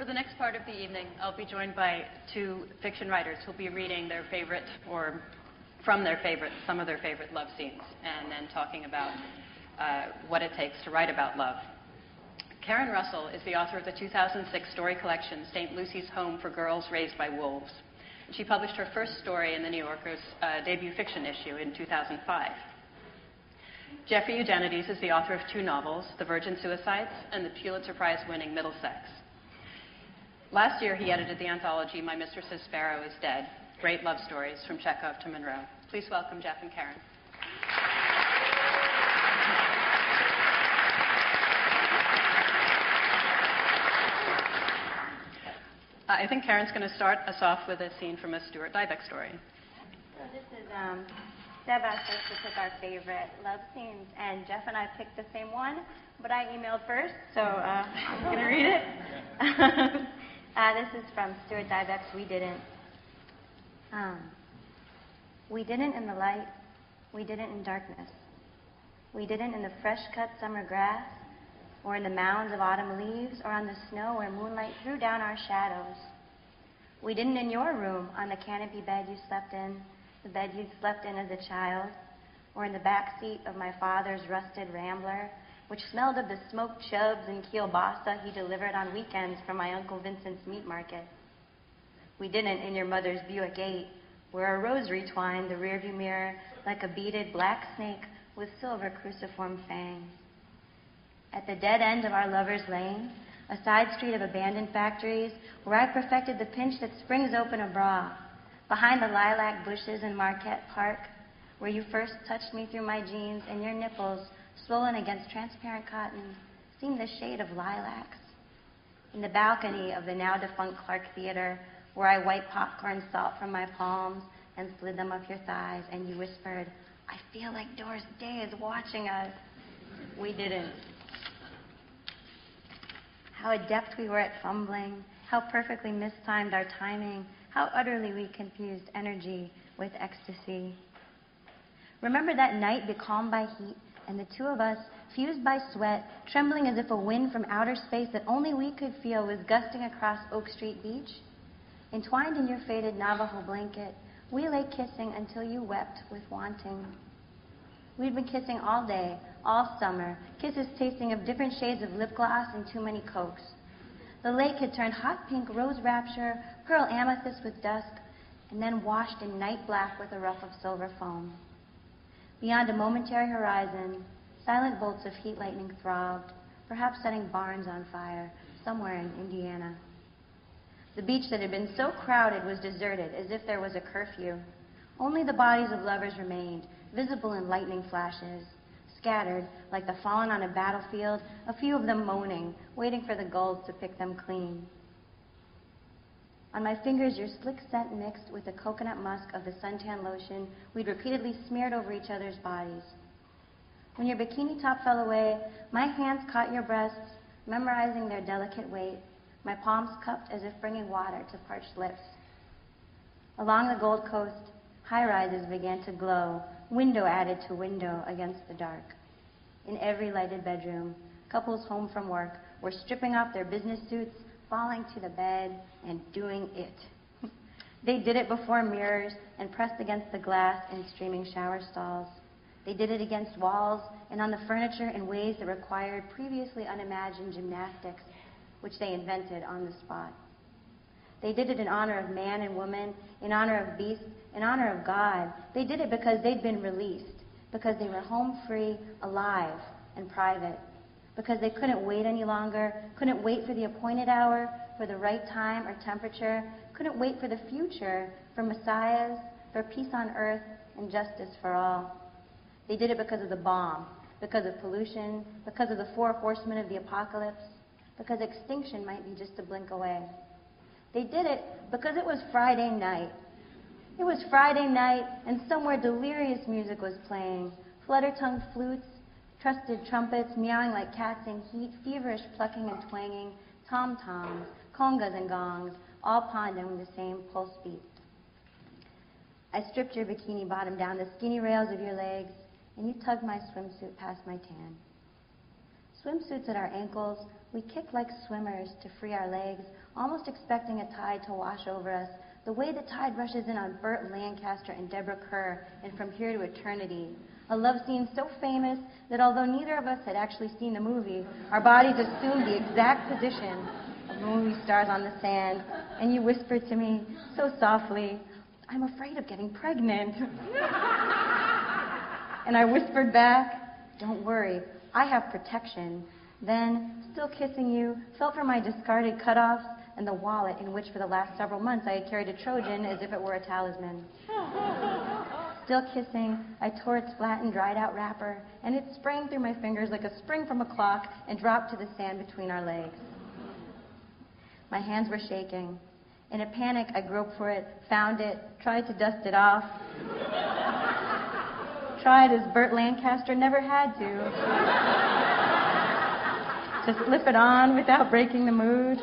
For the next part of the evening, I'll be joined by two fiction writers who'll be reading their favorite, or from their favorite, some of their favorite love scenes, and then talking about what it takes to write about love. Karen Russell is the author of the 2006 story collection, St. Lucy's Home for Girls Raised by Wolves. She published her first story in the New Yorker's debut fiction issue in 2005. Jeffrey Eugenides is the author of two novels, The Virgin Suicides and the Pulitzer Prize-winning Middlesex. Last year, he edited the anthology My Mistress's Sparrow is Dead, Great Love Stories from Chekhov to Monroe. Please welcome Jeff and Karen. I think Karen's going to start us off with a scene from a Stuart Dybek story. So this is, Deb asked us to pick our favorite love scenes, and Jeff and I picked the same one, but I emailed first, so I'm going to read it. This is from Stuart Dybek's We Didn't. We didn't in the light, we didn't in darkness. We didn't in the fresh-cut summer grass, or in the mounds of autumn leaves, or on the snow where moonlight threw down our shadows. We didn't in your room, on the canopy bed you slept in, the bed you'd slept in as a child, or in the back seat of my father's rusted Rambler, which smelled of the smoked chubs and kielbasa he delivered on weekends from my Uncle Vincent's meat market. We didn't in your mother's Buick 8, where a rosary twined the rearview mirror like a beaded black snake with silver cruciform fangs. At the dead end of our lover's lane, a side street of abandoned factories, where I perfected the pinch that springs open a bra, behind the lilac bushes in Marquette Park, where you first touched me through my jeans and your nipples, swollen against transparent cotton, seemed the shade of lilacs. In the balcony of the now-defunct Clark Theater, where I wiped popcorn salt from my palms and slid them up your thighs, and you whispered, "I feel like Doris Day is watching us." We didn't. How adept we were at fumbling, how perfectly mistimed our timing, how utterly we confused energy with ecstasy. Remember that night becalmed by heat, and the two of us, fused by sweat, trembling as if a wind from outer space that only we could feel was gusting across Oak Street Beach? Entwined in your faded Navajo blanket, we lay kissing until you wept with wanting. We'd been kissing all day, all summer, kisses tasting of different shades of lip gloss and too many Cokes. The lake had turned hot pink rose rapture, pearl amethyst with dusk, and then washed in night black with a ruff of silver foam. Beyond a momentary horizon, silent bolts of heat lightning throbbed, perhaps setting barns on fire somewhere in Indiana. The beach that had been so crowded was deserted, as if there was a curfew. Only the bodies of lovers remained, visible in lightning flashes, scattered like the fallen on a battlefield, a few of them moaning, waiting for the gulls to pick them clean. On my fingers, your slick scent mixed with the coconut musk of the suntan lotion we'd repeatedly smeared over each other's bodies. When your bikini top fell away, my hands caught your breasts, memorizing their delicate weight, my palms cupped as if bringing water to parched lips. Along the Gold Coast, high-rises began to glow, window added to window against the dark. In every lighted bedroom, couples home from work were stripping off their business suits, falling to the bed, and doing it. They did it before mirrors and pressed against the glass in streaming shower stalls. They did it against walls and on the furniture in ways that required previously unimagined gymnastics, which they invented on the spot. They did it in honor of man and woman, in honor of beasts, in honor of God. They did it because they'd been released, because they were home free, alive, and private, because they couldn't wait any longer, couldn't wait for the appointed hour, for the right time or temperature, couldn't wait for the future, for messiahs, for peace on earth, and justice for all. They did it because of the bomb, because of pollution, because of the 4 horsemen of the apocalypse, because extinction might be just a blink away. They did it because it was Friday night. It was Friday night, and somewhere delirious music was playing. Flutter-tongued flutes, trusted trumpets, meowing like cats in heat, feverish plucking and twanging, tom-toms, congas and gongs, all ponding the same pulse beat. I stripped your bikini bottom down the skinny rails of your legs, and you tugged my swimsuit past my tan. Swimsuits at our ankles, we kicked like swimmers to free our legs, almost expecting a tide to wash over us, the way the tide rushes in on Burt Lancaster and Deborah Kerr in From Here to Eternity. A love scene so famous that although neither of us had actually seen the movie, our bodies assumed the exact position of movie stars on the sand, and you whispered to me so softly, "I'm afraid of getting pregnant." And I whispered back, "Don't worry, I have protection." Then, still kissing you, felt for my discarded cutoffs and the wallet in which for the last several months I had carried a Trojan as if it were a talisman. Still kissing, I tore its flattened, dried-out wrapper, and it sprang through my fingers like a spring from a clock and dropped to the sand between our legs. My hands were shaking. In a panic, I groped for it, found it, tried to dust it off. Tried as Burt Lancaster never had to slip it on without breaking the mood.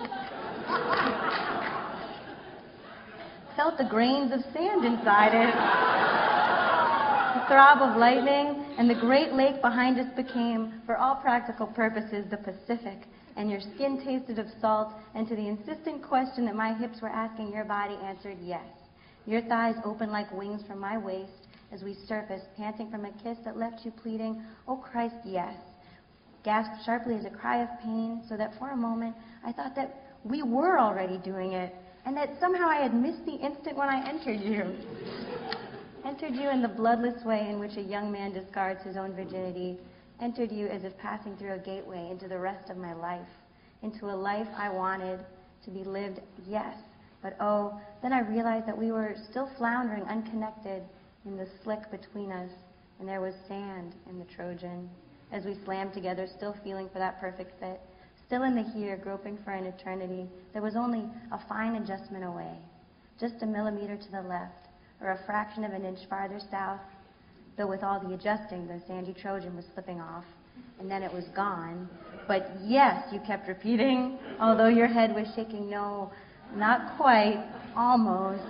Felt the grains of sand inside it. The throb of lightning, and the great lake behind us became, for all practical purposes, the Pacific, and your skin tasted of salt, and to the insistent question that my hips were asking, your body answered yes. Your thighs opened like wings from my waist as we surfaced, panting from a kiss that left you pleading, "Oh Christ, yes." Gasped sharply as a cry of pain, so that for a moment I thought that we were already doing it, and that somehow I had missed the instant when I entered you. Entered you in the bloodless way in which a young man discards his own virginity. Entered you as if passing through a gateway into the rest of my life, into a life I wanted to be lived, yes. But oh, then I realized that we were still floundering, unconnected, in the slick between us, and there was sand in the Trojan. As we slammed together, still feeling for that perfect fit, still in the here, groping for an eternity that was only a fine adjustment away, just a millimeter to the left, or a fraction of an inch farther south, though with all the adjusting, the sandy Trojan was slipping off, and then it was gone. But yes, you kept repeating, although your head was shaking, no, not quite, almost.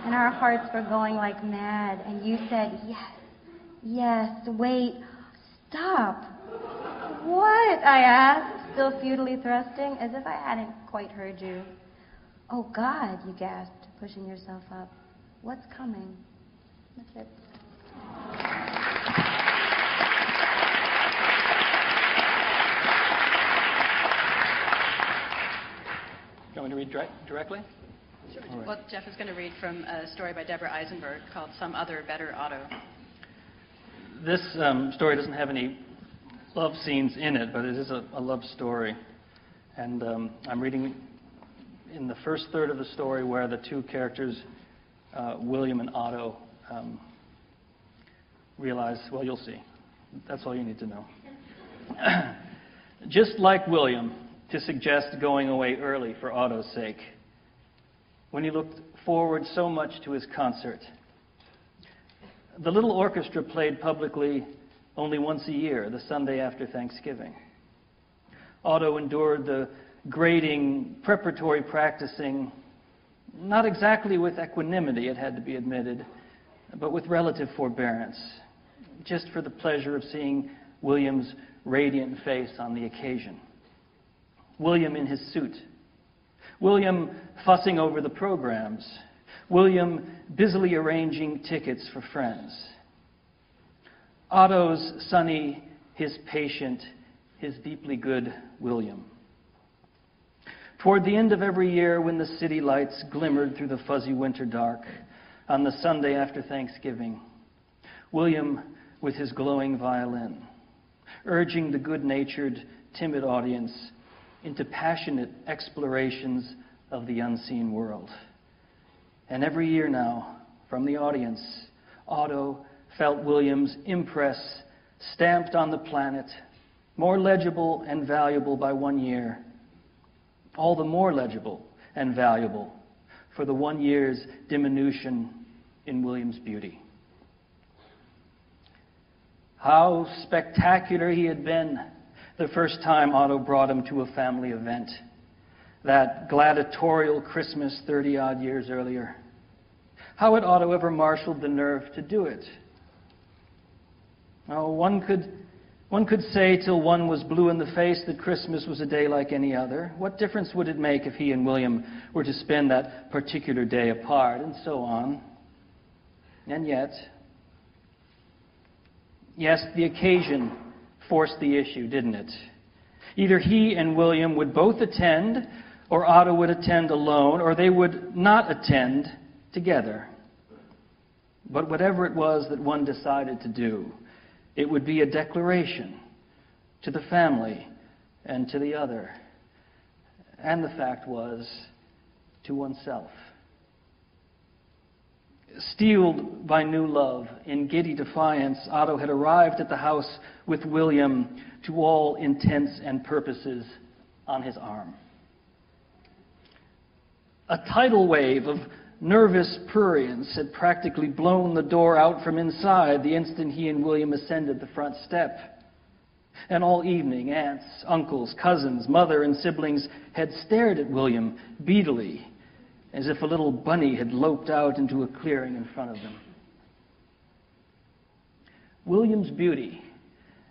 And our hearts were going like mad, and you said, yes, yes, wait, stop. What? I asked, still futilely thrusting, as if I hadn't quite heard you. Oh, God, you gasped, pushing yourself up. What's coming? That's it. You want me to read directly? Sure. Right. Well, Jeff is going to read from a story by Deborah Eisenberg called Some Other Better Otto. This story doesn't have any love scenes in it, but it is a love story. And I'm reading in the first third of the story where the two characters, William and Otto, realize, well, you'll see. That's all you need to know. Just like William, to suggest going away early for Otto's sake, when he looked forward so much to his concert. The little orchestra played publicly only once a year, the Sunday after Thanksgiving. Otto endured the grading, preparatory practicing, not exactly with equanimity, it had to be admitted, but with relative forbearance, just for the pleasure of seeing William's radiant face on the occasion. William in his suit. William fussing over the programs. William busily arranging tickets for friends. Otto's sunny, his patient, his deeply good William. Toward the end of every year, when the city lights glimmered through the fuzzy winter dark, on the Sunday after Thanksgiving, William with his glowing violin, urging the good-natured, timid audience into passionate explorations of the unseen world. And every year now, from the audience, Otto felt William's impress stamped on the planet, more legible and valuable by 1 year, all the more legible and valuable for the 1 year's diminution in William's beauty. How spectacular he had been the first time Otto brought him to a family event, that gladiatorial Christmas 30-odd years earlier. How had Otto ever marshaled the nerve to do it? Oh, one could One could say till one was blue in the face that Christmas was a day like any other. What difference would it make if he and William were to spend that particular day apart, and so on. And yet, yes, the occasion forced the issue, didn't it? Either he and William would both attend, or Otto would attend alone, or they would not attend together. But whatever it was that one decided to do, it would be a declaration to the family and to the other. And the fact was, to oneself. Steeled by new love, in giddy defiance, Otto had arrived at the house with William, to all intents and purposes, on his arm. A tidal wave of nervous prurience had practically blown the door out from inside the instant he and William ascended the front step. And all evening, aunts, uncles, cousins, mother, and siblings had stared at William beadily, as if a little bunny had loped out into a clearing in front of them. William's beauty,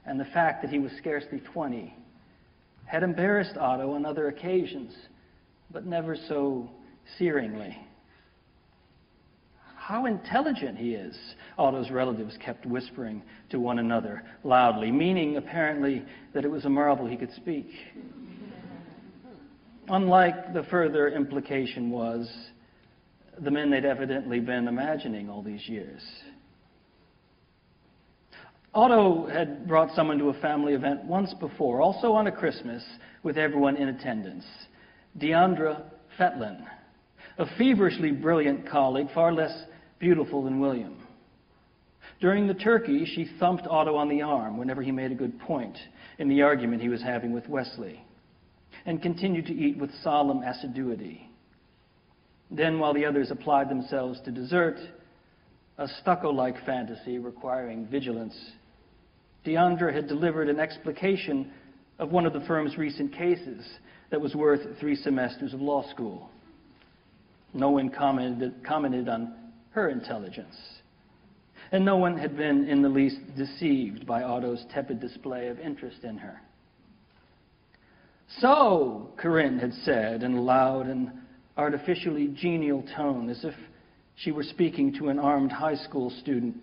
and the fact that he was scarcely 20, had embarrassed Otto on other occasions, but never so searingly. How intelligent he is, Otto's relatives kept whispering to one another loudly, meaning apparently that it was a marvel he could speak. Unlike the further implication was the men they'd evidently been imagining all these years. Otto had brought someone to a family event once before, also on a Christmas, with everyone in attendance. Deandra Fetlin, a feverishly brilliant colleague, far less beautiful than William. During the turkey, she thumped Otto on the arm whenever he made a good point in the argument he was having with Wesley, and continued to eat with solemn assiduity. Then, while the others applied themselves to dessert, a stucco-like fantasy requiring vigilance, Deandra had delivered an explication of one of the firm's recent cases that was worth 3 semesters of law school. No one commented on her intelligence, and no one had been in the least deceived by Otto's tepid display of interest in her. "So," Corinne had said in a loud and artificially genial tone, as if she were speaking to an armed high school student,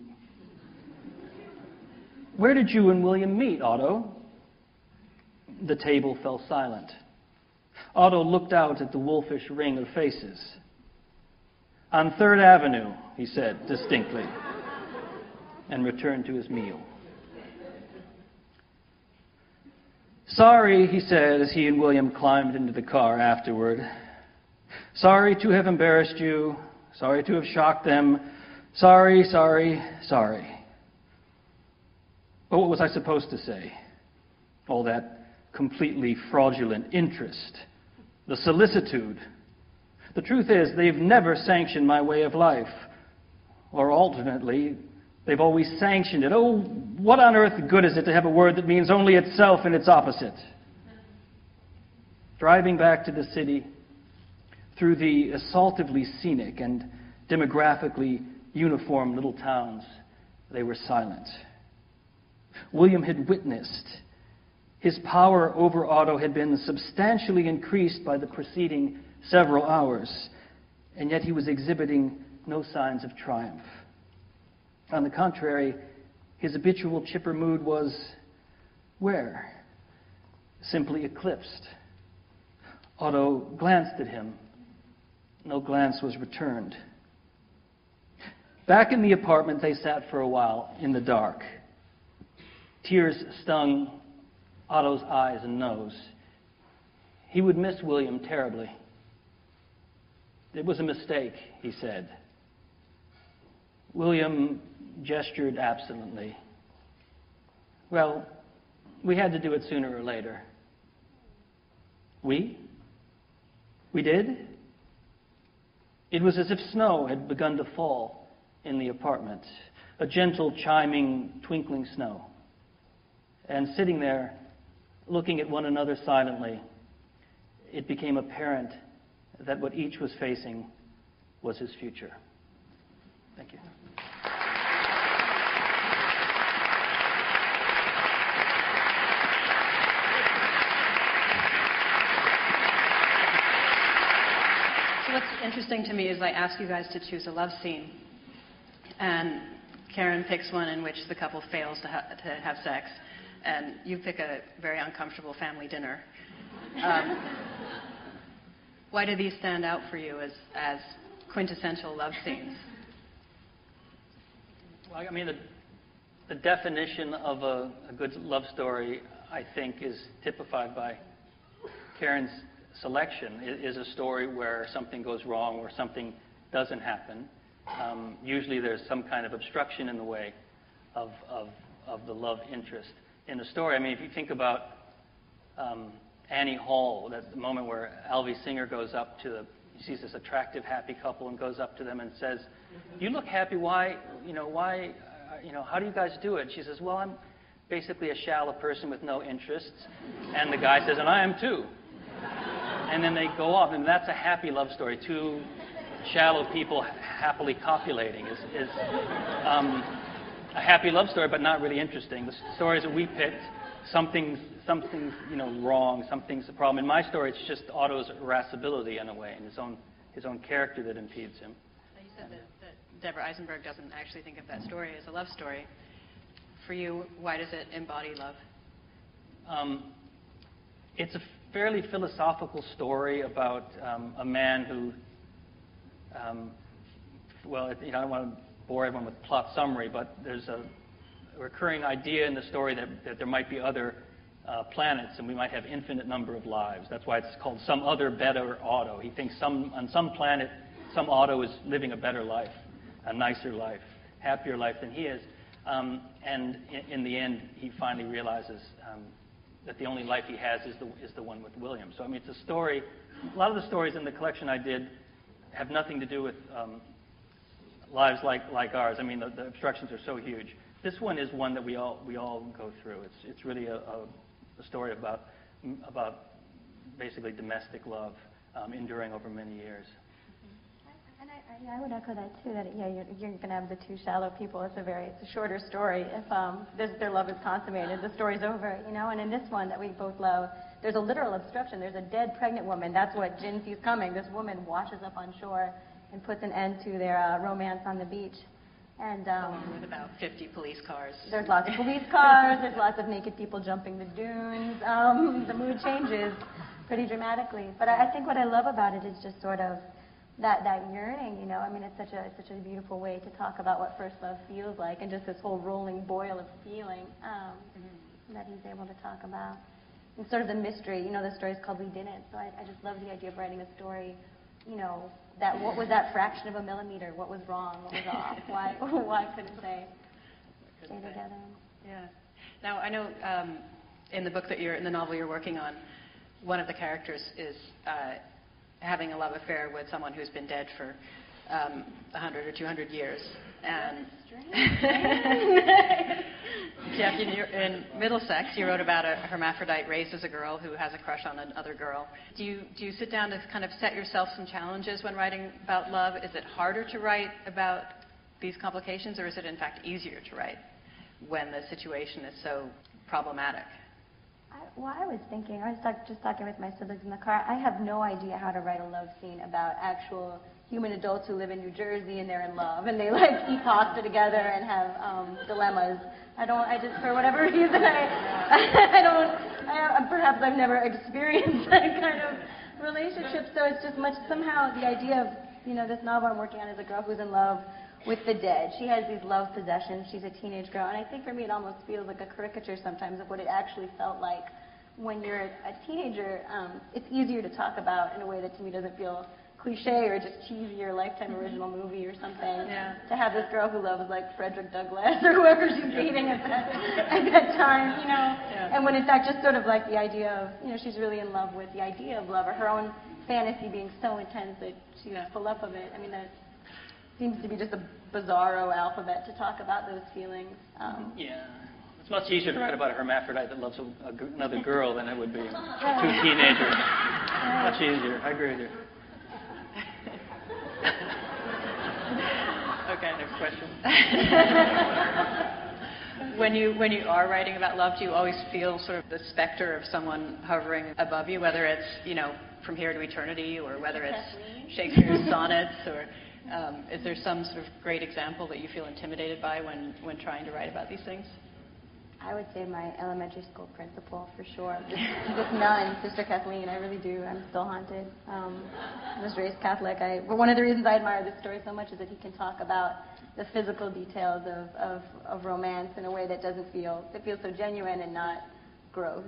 "where did you and William meet, Otto?" The table fell silent. Otto looked out at the wolfish ring of faces. "On 3rd Avenue, he said distinctly, and returned to his meal. "Sorry," he said as he and William climbed into the car afterward. "Sorry to have embarrassed you. Sorry to have shocked them. Sorry. But what was I supposed to say? All that completely fraudulent interest, the solicitude. The truth is, they've never sanctioned my way of life. Or alternately, they've always sanctioned it. Oh, what on earth good is it to have a word that means only itself and its opposite?" Driving back to the city, through the assaultively scenic and demographically uniform little towns, they were silent. William had witnessed. His power over Otto had been substantially increased by the preceding several hours, and yet he was exhibiting no signs of triumph. On the contrary, his habitual chipper mood was, where? Simply eclipsed. Otto glanced at him. No glance was returned. Back in the apartment, they sat for a while in the dark. Tears stung Otto's eyes and nose. He would miss William terribly. "It was a mistake," he said. William gestured absently. "Well, we had to do it sooner or later." "We? We did?" It was as if snow had begun to fall in the apartment, a gentle, chiming, twinkling snow. And sitting there, looking at one another silently, it became apparent that what each was facing was his future. Thank you. interesting to me is I ask you guys to choose a love scene, and Karen picks one in which the couple fails to have sex, and you pick a very uncomfortable family dinner. Why do these stand out for you as quintessential love scenes? Well, I mean, the definition of a good love story, I think, is typified by Karen's selection. It is a story where something goes wrong, where something doesn't happen. Usually there's some kind of obstruction in the way of the love interest in the story. I mean, if you think about Annie Hall, that's the moment where Alvy Singer goes up to he sees this attractive, happy couple and goes up to them and says, "You look happy. Why, how do you guys do it?" She says, "Well, I'm basically a shallow person with no interests." And the guy says, "And I am too." And then they go off, and that's a happy love story. Two shallow people happily copulating is a happy love story, but not really interesting. The stories that we picked, something's wrong, something's a problem. In my story, it's just Otto's irascibility in a way, and his own character that impedes him. You said that Deborah Eisenberg doesn't actually think of that story as a love story. For you, why does it embody love? It's a fairly philosophical story about a man who, I don't want to bore everyone with plot summary, but there's a recurring idea in the story that there might be other planets and we might have infinite number of lives. That's why it's called Some Other Better Otto. He thinks on some planet, some Otto is living a better life, a nicer life, happier life than he is. And in the end, he finally realizes that the only life he has is the one with William. So, I mean, it's a story. A lot of the stories in the collection I did have nothing to do with lives like ours. I mean, the obstructions are so huge. This one is one that we all go through. It's really a story about basically domestic love enduring over many years. And I would echo that too. That you're going to have the two shallow people. It's a shorter story. If their love is consummated, the story's over. And in this one that we both love, there's a literal obstruction. There's a dead pregnant woman. That's what Jin sees coming. This woman washes up on shore and puts an end to their romance on the beach. And with about 50 police cars. There's lots of police cars. There's lots of naked people jumping the dunes. The mood changes pretty dramatically. But I think what I love about it is just sort of that yearning. I mean, it's such a beautiful way to talk about what first love feels like, and just this whole rolling boil of feeling that he's able to talk about. And sort of the mystery. The story's called We Didn't. So I just love the idea of writing a story. That what was that fraction of a millimeter? What was wrong? What was off? Why couldn't they stay together? Yeah. Now I know in the novel you're working on, one of the characters is having a love affair with someone who's been dead for 100 or 200 years. And Jeff, in Middlesex, you wrote about a hermaphrodite raised as a girl who has a crush on another girl. Do you sit down to kind of set yourself some challenges when writing about love? Is it harder to write about these complications, or is it in fact easier to write when the situation is so problematic? I was thinking, I was just talking with my siblings in the car, I have no idea how to write a love scene about actual human adults who live in New Jersey and they're in love and they eat pasta together and have dilemmas. For whatever reason, perhaps I've never experienced that kind of relationship, so it's just somehow the idea of, this novel I'm working on is a girl who's in love with the dead. She has these love possessions. She's a teenage girl, and I think for me it almost feels like a caricature sometimes of what it actually felt like when you're a teenager. It's easier to talk about in a way that to me doesn't feel cliche or just cheesy or Lifetime original movie or something. Yeah. To have this girl who loves Frederick Douglass or whoever she's dating at that time, Yeah. And when in fact just sort of like the idea of, she's really in love with the idea of love, or her own fantasy being so intense that she's full up of it. I mean, that seems to be just a bizarro alphabet to talk about those feelings. Yeah. It's much easier to write about a hermaphrodite that loves another girl than it would be two teenagers. Much easier. I agree with you. Okay, next question. When you are writing about love, do you always feel sort of the specter of someone hovering above you, whether it's, From Here to Eternity, or whether it's Shakespeare's sonnets, or is there some sort of great example that you feel intimidated by when trying to write about these things? I would say my elementary school principal, for sure. This nun, Sister Kathleen, I really do. I'm still haunted. I was raised Catholic. But one of the reasons I admire this story so much is that he can talk about the physical details of romance in a way that doesn't feel, it feels so genuine and not gross.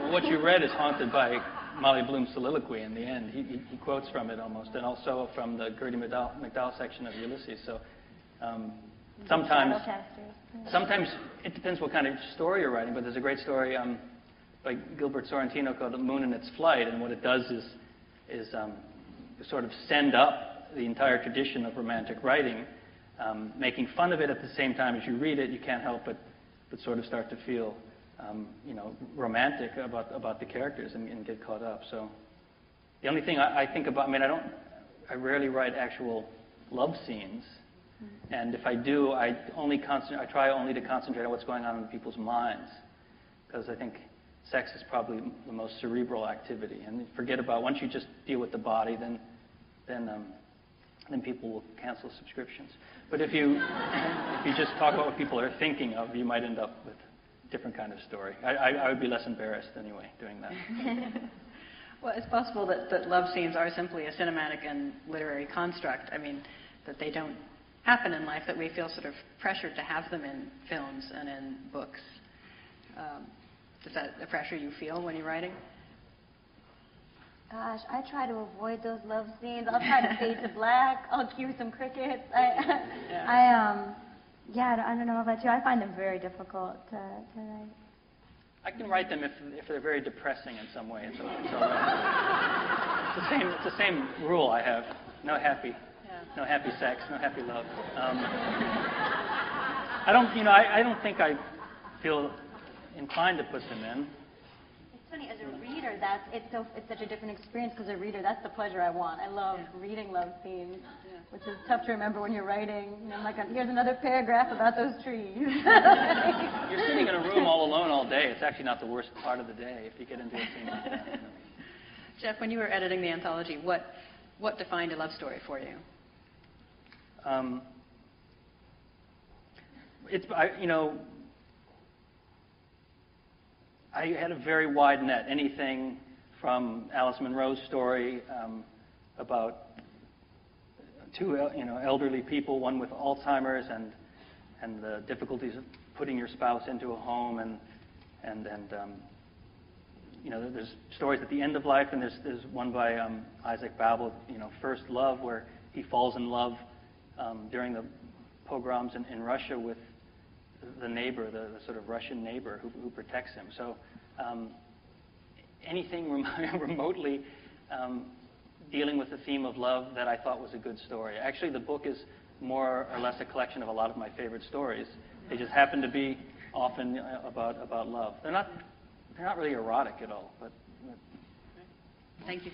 What you read is haunted by Molly Bloom's soliloquy in the end. He quotes from it almost, and also from the Gertie McDowell section of Ulysses. So sometimes it depends what kind of story you're writing, but there's a great story by Gilbert Sorrentino called The Moon in Its Flight, and what it does is sort of send up the entire tradition of romantic writing, making fun of it at the same time as you read it. You can't help but sort of start to feel romantic about the characters and get caught up. So the only thing I think about, I rarely write actual love scenes. And if I do, I try only to concentrate on what's going on in people's minds, because I think sex is probably the most cerebral activity. And forget about, once you just deal with the body, then people will cancel subscriptions. But if you just talk about what people are thinking of, you might end up with a different kind of story. I would be less embarrassed anyway doing that. Well, it's possible that love scenes are simply a cinematic and literary construct. That they don't happen in life, that we feel sort of pressured to have them in films and in books. Is that the pressure you feel when you're writing? Gosh, I try to avoid those love scenes. I'll try to fade to black. I'll cue some crickets. I don't know about you. I find them very difficult to write. I can write them if they're very depressing in some way. It's the same rule I have. No happy sex, no happy love. I don't think I feel inclined to put them in. It's funny, as a reader, it's such a different experience, because as a reader, that's the pleasure I want. I love reading love scenes, which is tough to remember when you're writing. I'm like, here's another paragraph about those trees. You're sitting in a room all alone all day. It's actually not the worst part of the day if you get into a scene like that. Jeff, when you were editing the anthology, what defined a love story for you? I had a very wide net. Anything from Alice Munro's story about two elderly people, one with Alzheimer's, and the difficulties of putting your spouse into a home, and there's stories at the end of life, and there's one by Isaac Babel, First Love, where he falls in love during the pogroms in Russia with the neighbor, the sort of Russian neighbor who protects him. So anything remotely dealing with the theme of love that I thought was a good story. Actually, the book is more or less a collection of a lot of my favorite stories. They just happen to be often about love. They're not really erotic at all. But thank you.